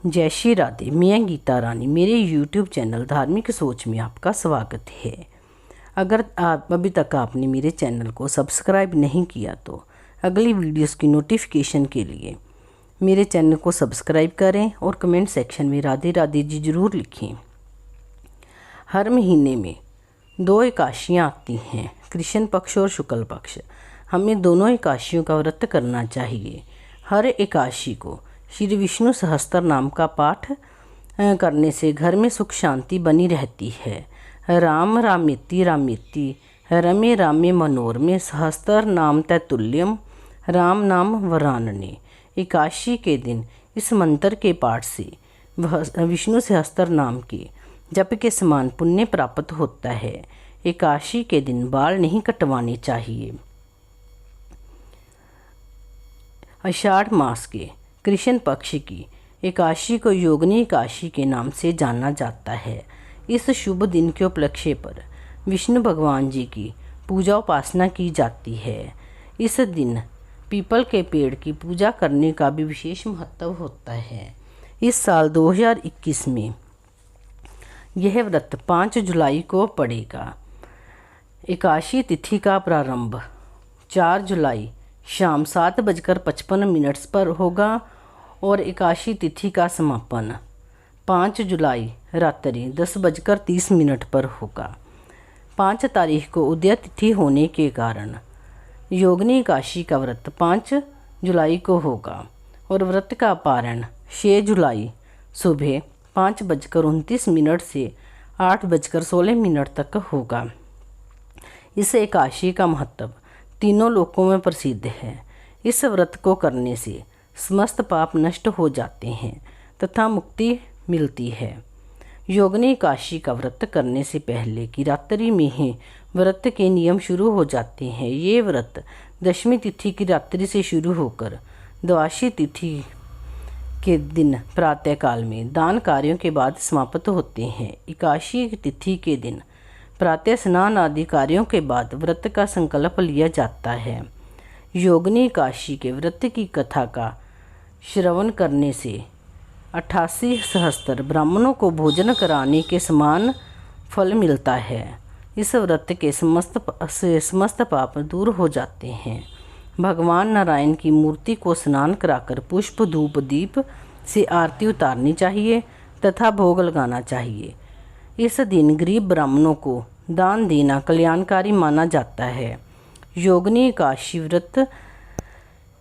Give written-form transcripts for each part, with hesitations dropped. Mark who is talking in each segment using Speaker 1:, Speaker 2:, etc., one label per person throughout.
Speaker 1: जय श्री राधे। मैं गीता रानी, मेरे YouTube चैनल धार्मिक सोच में आपका स्वागत है। अगर आप अभी तक आपने मेरे चैनल को सब्सक्राइब नहीं किया तो अगली वीडियोस की नोटिफिकेशन के लिए मेरे चैनल को सब्सक्राइब करें और कमेंट सेक्शन में राधे राधे जी ज़रूर लिखें। हर महीने में 2 एकादशियाँ आती हैं, कृष्ण पक्ष और शुक्ल पक्ष। हमें दोनों एकादशियों का व्रत करना चाहिए। हर एकादशी को श्री विष्णु सहस्त्र नाम का पाठ करने से घर में सुख शांति बनी रहती है। राम रामेति रामेति रमे रामे मनोरमे सहस्त्र नाम तैतुल्यम राम नाम वरानने। एकादशी के दिन इस मंत्र के पाठ से विष्णु सहस्त्र नाम के जप के समान पुण्य प्राप्त होता है। एकादशी के दिन बाल नहीं कटवाने चाहिए। आषाढ़ मास के कृष्ण पक्ष की एकादशी को योगिनी एकादशी के नाम से जाना जाता है। इस शुभ दिन के उपलक्ष्य पर विष्णु भगवान जी की पूजा उपासना की जाती है। इस दिन पीपल के पेड़ की पूजा करने का भी विशेष महत्व होता है। इस साल 2021 में यह व्रत 5 जुलाई को पड़ेगा। एकादशी तिथि का प्रारंभ 4 जुलाई शाम 7:55 पर होगा और एकादशी तिथि का समापन 5 जुलाई रात्रि 10:30 पर होगा। 5 तारीख को उदय तिथि होने के कारण योगिनी एकादशी का व्रत 5 जुलाई को होगा और व्रत का पारण 6 जुलाई सुबह 5:29 से 8:16 तक होगा। इस एकादशी का महत्व तीनों लोकों में प्रसिद्ध है। इस व्रत को करने से समस्त पाप नष्ट हो जाते हैं तथा मुक्ति मिलती है। योगिनी एकादशी का व्रत करने से पहले की रात्रि में ही व्रत के नियम शुरू हो जाते हैं। ये व्रत दशमी तिथि की रात्रि से शुरू होकर द्वादशी तिथि के दिन प्रातःकाल में दान कार्यों के बाद समाप्त होते हैं। एकादशी तिथि के दिन प्रातः स्नान आदि कार्यों के बाद व्रत का संकल्प लिया जाता है। योगिनी एकादशी के व्रत की कथा का श्रवण करने से 88 सहस्त्र ब्राह्मणों को भोजन कराने के समान फल मिलता है। इस व्रत के समस्त पाप दूर हो जाते हैं। भगवान नारायण की मूर्ति को स्नान कराकर पुष्प धूप दीप से आरती उतारनी चाहिए तथा भोग लगाना चाहिए। इस दिन गरीब ब्राह्मणों को दान देना कल्याणकारी माना जाता है। योगिनी एकादशी व्रत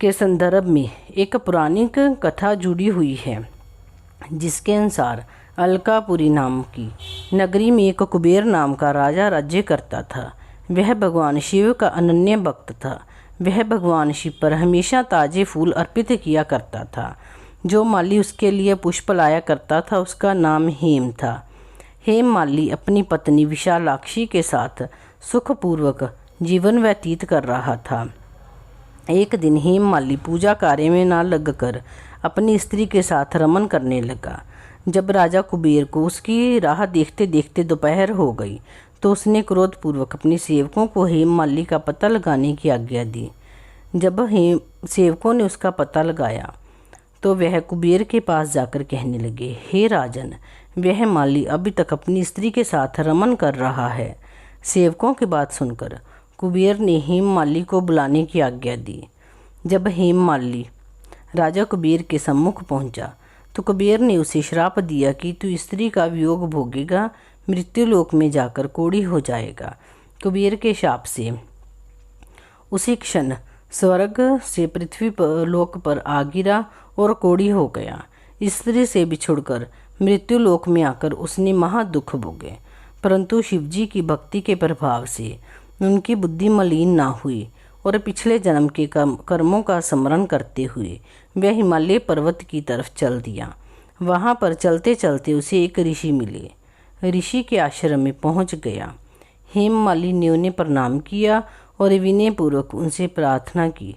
Speaker 1: के संदर्भ में एक पौराणिक कथा जुड़ी हुई है, जिसके अनुसार अलकापुरी नाम की नगरी में एक कुबेर नाम का राजा राज्य करता था। वह भगवान शिव का अनन्य भक्त था। वह भगवान शिव पर हमेशा ताजे फूल अर्पित किया करता था। जो माली उसके लिए पुष्प लाया करता था उसका नाम हेम था। हेम माली अपनी पत्नी विशालाक्षी के साथ सुखपूर्वक जीवन व्यतीत कर रहा था। एक दिन हेम माली पूजा कार्य में न लगकर अपनी स्त्री के साथ रमन करने लगा। जब राजा कुबेर को उसकी राह देखते देखते दोपहर हो गई तो उसने क्रोधपूर्वक अपने सेवकों को हेम माली का पता लगाने की आज्ञा दी। जब सेवकों ने उसका पता लगाया तो वह कुबेर के पास जाकर कहने लगे, हे राजन, वह माली अभी तक अपनी स्त्री के साथ रमन कर रहा है। सेवकों की बात सुनकर कुबेर ने हेम माली को बुलाने की आज्ञा दी। जब हेम माली राजा कुबेर के सम्मुख पहुंचा तो कुबेर ने उसे श्राप दिया कि तू स्त्री का वियोग भोगेगा, मृत्युलोक में जाकर कोढ़ी हो जाएगा। कुबेर के शाप से उसी क्षण स्वर्ग से पृथ्वी पर लोक पर आ गिरा और कोढ़ी हो गया। स्त्री से बिछुड़कर मृत्युलोक में आकर उसने महा दुख भोगे, परंतु शिवजी की भक्ति के प्रभाव से उनकी बुद्धि मलिन ना हुई और पिछले जन्म के कर्मों का स्मरण करते हुए वह हिमालय पर्वत की तरफ चल दिया। वहाँ पर चलते चलते उसे एक ऋषि मिले। ऋषि के आश्रम में पहुँच गया। हेम माली ने उन्हें प्रणाम किया और विनयपूर्वक उनसे प्रार्थना की।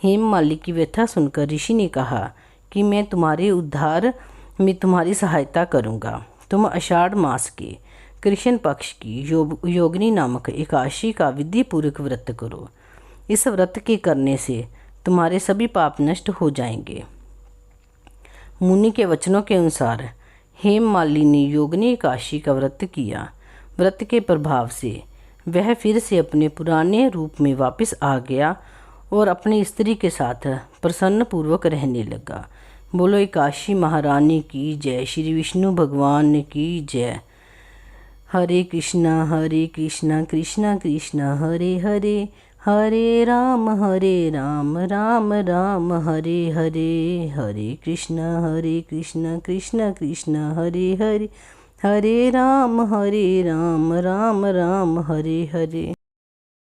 Speaker 1: हेम माली की व्यथा सुनकर ऋषि ने कहा कि मैं तुम्हारे उद्धार में तुम्हारी सहायता करूँगा। तुम आषाढ़ मास के कृष्ण पक्ष की योगिनी नामक एकादशी का विधि पूर्वक व्रत करो। इस व्रत के करने से तुम्हारे सभी पाप नष्ट हो जाएंगे। मुनि के वचनों के अनुसार हेममालिनी ने योगिनी एकादशी का व्रत किया। व्रत के प्रभाव से वह फिर से अपने पुराने रूप में वापस आ गया और अपनी स्त्री के साथ प्रसन्न पूर्वक रहने लगा। बोलो एकादशी महारानी की जय, श्री विष्णु भगवान की जय। हरे कृष्णा कृष्णा कृष्णा हरे हरे, हरे राम राम राम हरे हरे, हरे कृष्णा कृष्णा कृष्णा हरे हरे, हरे राम राम राम हरे हरे।